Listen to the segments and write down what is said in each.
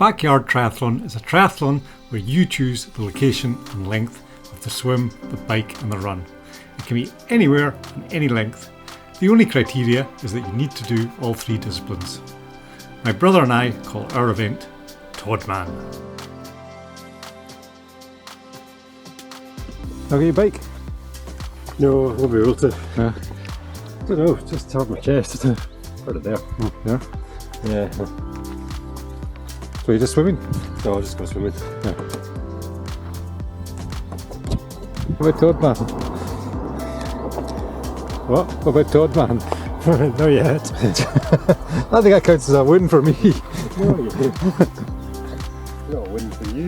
Backyard Triathlon is a triathlon where you choose the location and length of the swim, the bike and the run. It can be anywhere and any length. The only criteria is that you need to do all three disciplines. My brother and I call our event Todman. Okay, your bike? No, I won't be able to. Yeah. I don't know, just hurt my chest. Put it there. Yeah. Yeah. So you're just swimming? No, I'll just go swimming. Yeah. What about Toadman? What about Toadman? Not yet. I think that counts as a win for me. No, you didn't. Not a win for you.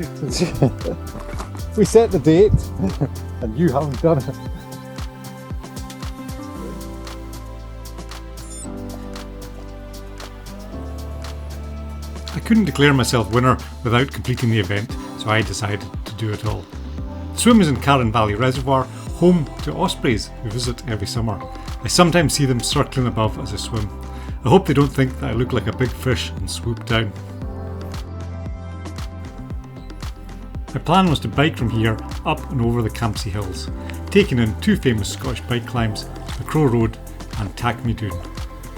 We set the date and you haven't done it. I couldn't declare myself winner without completing the event, so I decided to do it all. The swim is in Carron Valley Reservoir, home to ospreys who visit every summer. I sometimes see them circling above as I swim. I hope they don't think that I look like a big fish and swoop down. My plan was to bike from here up and over the Campsie Hills, taking in two famous Scottish bike climbs, the Crow Road and Tackme Dune.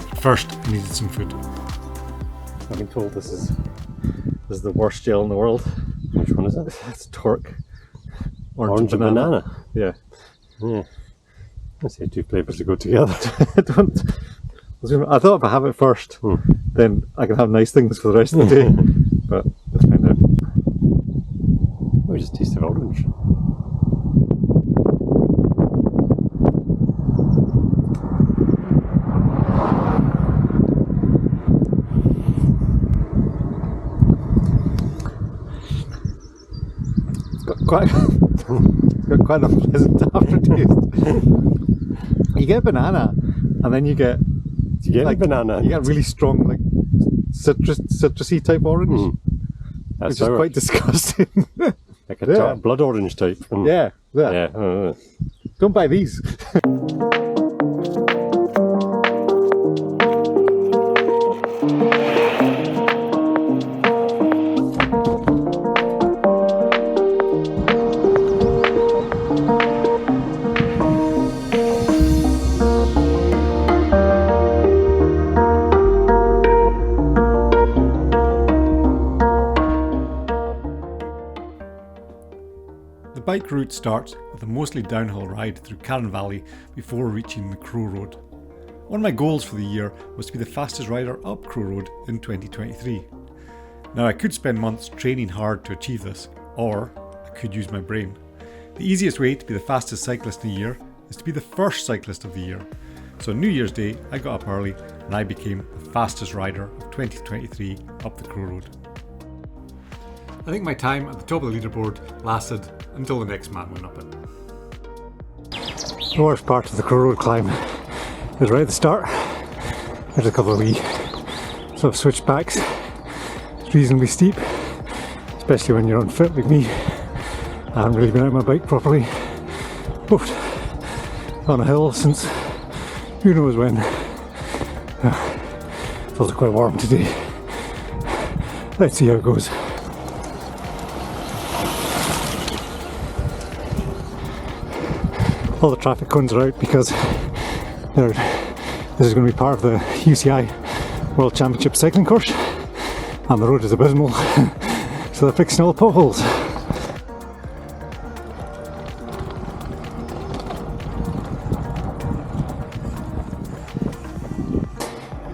But first I needed some food. I've been told this is the worst gel in the world. Which one is it? It's Torque. Orange and banana. Yeah. Yeah. I say two flavours to go together. I thought if I have it first, then I can have nice things for the rest of the day. But let's find out. We just tasted orange. It's got quite a pleasant aftertaste. You get banana, and then you get like banana. You get really strong, like citrusy type orange, That's which is quite disgusting. like a tart blood orange type. Yeah. Yeah. Don't buy these. The bike route starts with a mostly downhill ride through Carron Valley before reaching the Crow Road. One of my goals for the year was to be the fastest rider up Crow Road in 2023. Now I could spend months training hard to achieve this, or I could use my brain. The easiest way to be the fastest cyclist in the year is to be the first cyclist of the year. So on New Year's Day I got up early and I became the fastest rider of 2023 up the Crow Road. I think my time at the top of the leaderboard lasted until the next man went up it. The worst part of the Crow Road climb is right at the start. There's a couple of wee sort of switchbacks. It's reasonably steep, especially when you're unfit like me. I haven't really been out on my bike properly. Oof. On a hill since who knows when. It's also quite warm today. Let's see how it goes. All the traffic cones are out because this is going to be part of the UCI World Championship cycling course, and the road is abysmal, so they're fixing all the potholes.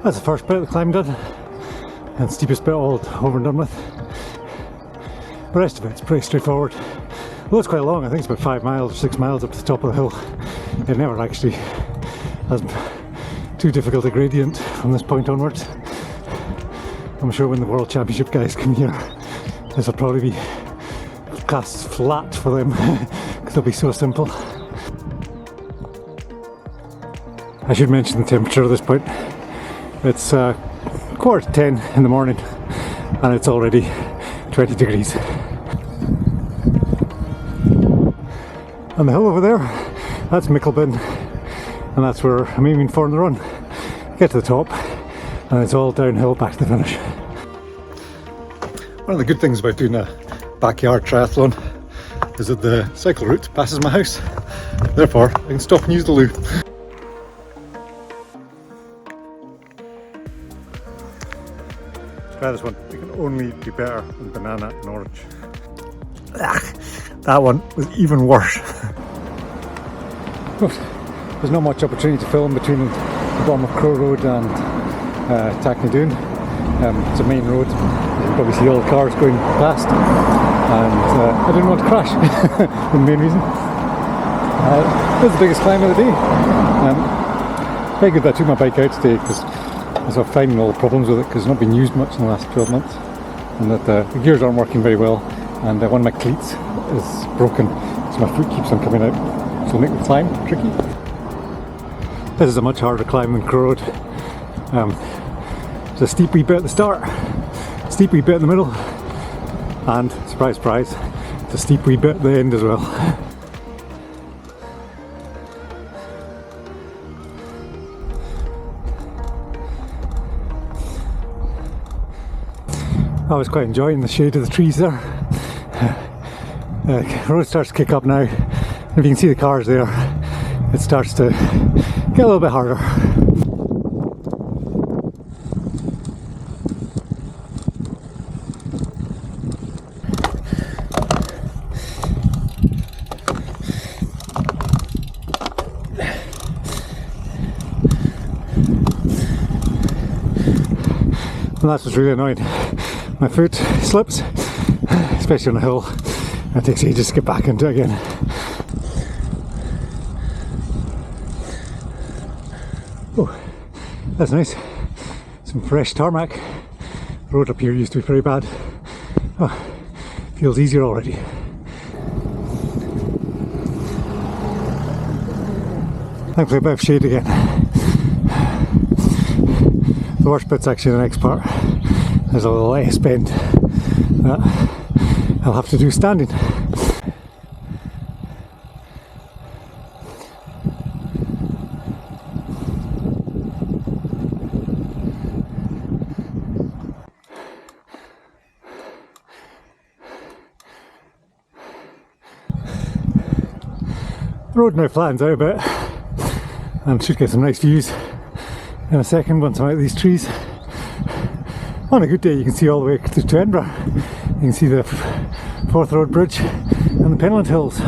That's the first bit of the climb done, and the steepest bit all over and done with. The rest of it's pretty straightforward. Well, it's quite long. I think it's about 5 miles or 6 miles up to the top of the hill. It never actually has too difficult a gradient from this point onwards. I'm sure when the World Championship guys come here, this will probably be classed flat for them because it'll be so simple. I should mention the temperature at this point. It's 9:45 in the morning and it's already 20 degrees. And the hill over there, that's Micklebin, and that's where I'm aiming for in the run. Get to the top, and it's all downhill back to the finish. One of the good things about doing a backyard triathlon is that the cycle route passes my house. Therefore, I can stop and use the loo. Try this one. It can only be better than banana and orange. That one was even worse. There's not much opportunity to film between the bottom of Crow Road and Doon. It's a main road. You can probably see all the cars going past. And I didn't want to crash. The main reason. This is the biggest climb of the day. Very good that I took my bike out today because I was finding all the problems with it because it's not been used much in the last 12 months. And that the gears aren't working very well. And one of my cleats is broken, so my foot keeps on coming out. So it'll make the climb tricky. This is a much harder climb than Crow Road. There's a steep wee bit at the start, steep wee bit in the middle, and surprise, surprise, it's a steep wee bit at the end as well. I was quite enjoying the shade of the trees there. The road starts to kick up now. If you can see the cars there, it starts to get a little bit harder. And that's what's really annoying. My foot slips, especially on a hill, and it takes ages to get back into it again. Oh, that's nice. Some fresh tarmac. The road up here used to be very bad. Oh, feels easier already. Thankfully a bit of shade again. The worst bit's actually the next part. There's a little S bend that I'll have to do standing. The road now flattens out a bit and should get some nice views in a second once I'm out of these trees. On a good day you can see all the way to Edinburgh. You can see the Forth Road Bridge and the Penland Hills.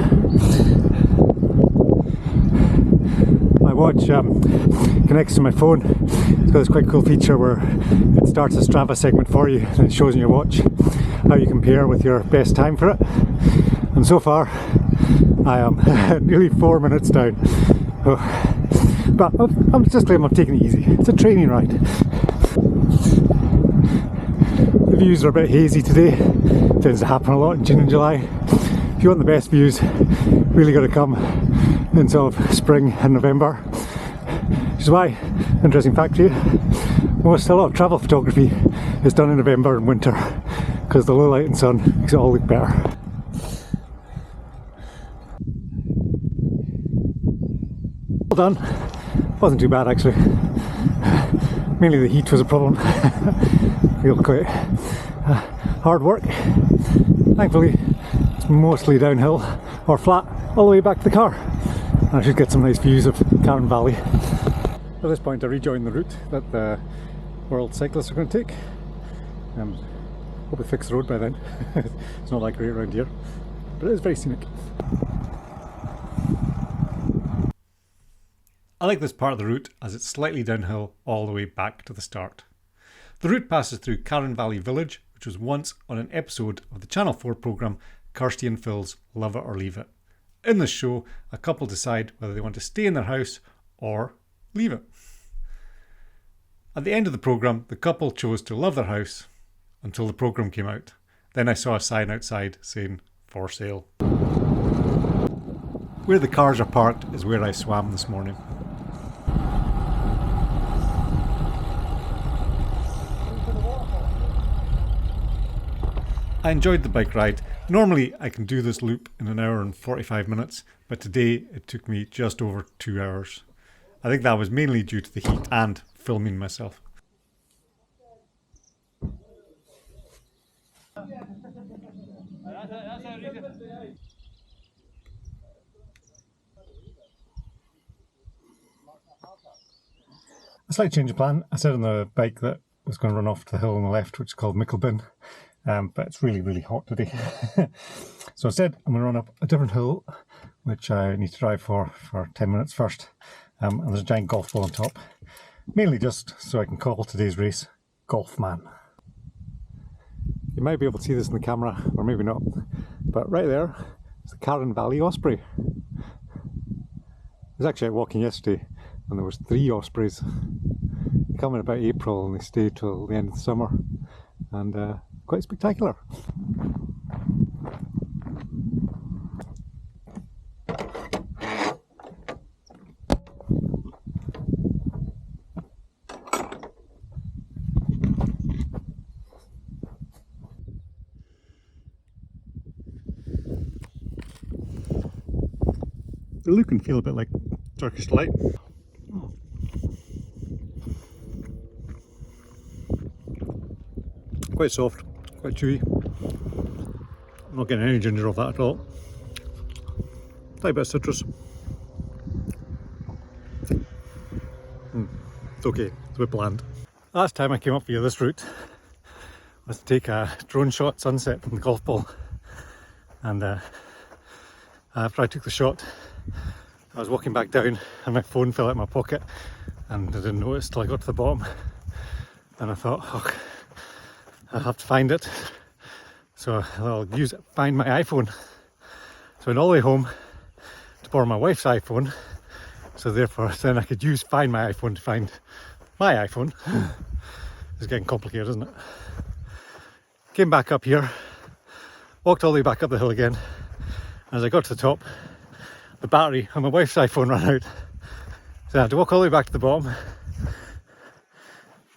My watch connects to my phone. It's got this quite cool feature where it starts a Strava segment for you and it shows in your watch how you compare with your best time for it. And so far I am nearly 4 minutes down. Oh. But I'm just claiming I'm taking it easy. It's a training ride. The views are a bit hazy today. It tends to happen a lot in June and July. If you want the best views, really got to come in sort of spring and November. Which is why, interesting fact for you, a lot of travel photography is done in November and winter because the low light and sun makes it all look better. Well done. Wasn't too bad actually. Mainly the heat was a problem. Feel quite hard work. Thankfully it's mostly downhill or flat all the way back to the car. And I should get some nice views of Carron Valley. At this point I rejoined the route that the world cyclists are going to take. Hope we fix the road by then. It's not that great around here, but it is very scenic. I like this part of the route as it's slightly downhill all the way back to the start. The route passes through Carron Valley Village, which was once on an episode of the Channel 4 programme Kirsty and Phil's Love It or Leave It. In this show, a couple decide whether they want to stay in their house or leave it. At the end of the programme, the couple chose to love their house until the programme came out. Then I saw a sign outside saying, "For sale." Where the cars are parked is where I swam this morning. I enjoyed the bike ride. Normally I can do this loop in an hour and 45 minutes, but today it took me just over 2 hours. I think that was mainly due to the heat and filming myself. A slight change of plan. I said on the bike that I was going to run off to the hill on the left, which is called Micklebin, but it's really, really hot today. So instead, I'm going to run up a different hill, which I need to drive for 10 minutes first. And there's a giant golf ball on top, mainly just so I can call today's race Golf Man. You might be able to see this in the camera, or maybe not, but right there is the Carron Valley Osprey. I was actually out walking yesterday and there was 3 ospreys. They come in about April and they stay till the end of the summer, and quite spectacular. They look and feel a bit like Turkish delight. Quite soft, quite chewy. I'm not getting any ginger off that at all. Slight bit of citrus. It's okay, it's a bit bland. Last time I came up via this route was to take a drone shot at sunset from the golf ball, and after I took the shot I was walking back down and my phone fell out of my pocket, and I didn't notice till I got to the bottom, and I thought, oh, I'll have to find it, so I'll find my iPhone. So I went all the way home to borrow my wife's iPhone, so therefore then I could find my iPhone to find my iPhone. It's getting complicated, isn't it? Came back up here, walked all the way back up the hill again. As I got to the top, the battery on my wife's iPhone ran out, so I had to walk all the way back to the bottom,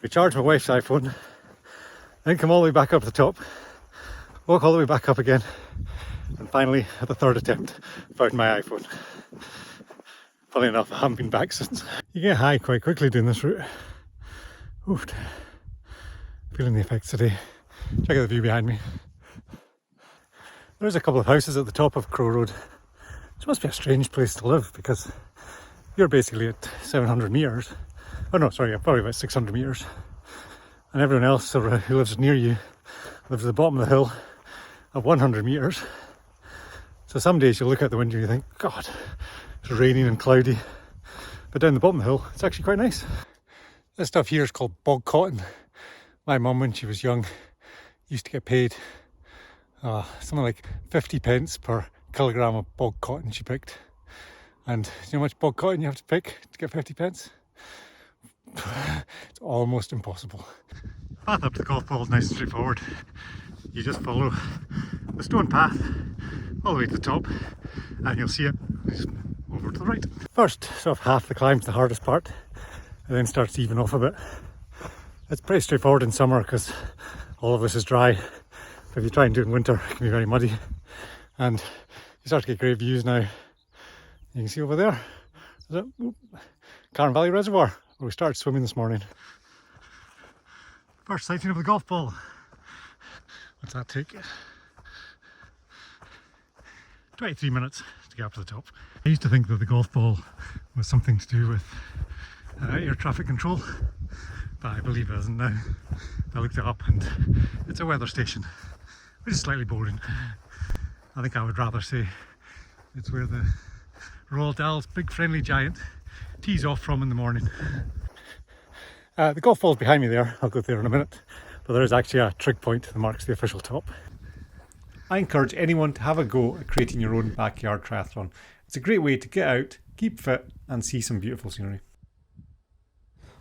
recharge my wife's iPhone, then come all the way back up to the top, walk all the way back up again, and finally at the third attempt found my iPhone. Funny enough, I haven't been back since. You get high quite quickly doing this route. Oof. Feeling the effects today. Check out the view behind me. There's a couple of houses at the top of Crow Road. It must be a strange place to live, because you're basically at 700 metres. Oh no, sorry, probably about 600 metres. And everyone else who lives near you lives at the bottom of the hill at 100 metres. So some days you'll look out the window and you think, God, it's raining and cloudy. But down the bottom of the hill, it's actually quite nice. This stuff here is called bog cotton. My mum, when she was young, used to get paid something like 50 pence per kilogram of bog cotton she picked. And do you know how much bog cotton you have to pick to get 50 pence? It's almost impossible. The path up to the golf ball is nice and straightforward. You just follow the stone path all the way to the top and you'll see it just over to the right. First, sort of half the climb's the hardest part, and then starts to even off a bit. It's pretty straightforward in summer because all of this is dry. But if you try and do it in winter, it can be very muddy. And you start to get great views now. You can see over there, there's a Carron Valley Reservoir, where we started swimming this morning. First sighting of the golf ball. What's that take? 23 minutes to get up to the top. I used to think that the golf ball was something to do with air traffic control, but I believe it isn't now. I looked it up and it's a weather station, which is slightly boring. I think I would rather say it's where the Roald Dahl's big friendly giant tees off from in the morning. The golf ball's behind me there, I'll go there in a minute, but there is actually a trig point that marks the official top. I encourage anyone to have a go at creating your own backyard triathlon. It's a great way to get out, keep fit and see some beautiful scenery.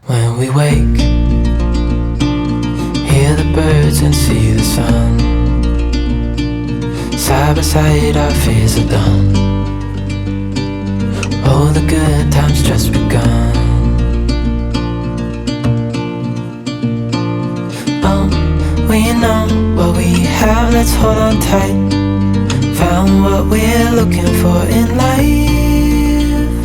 When we wake, hear the birds and see the sun. Side by side our fears are done. Oh, the good times just begun. We know what we have, let's hold on tight. Found what we're looking for in life.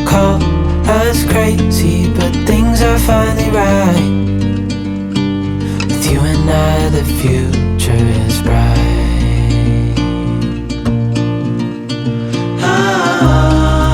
Call us crazy, but things are finally right. With you and I, the view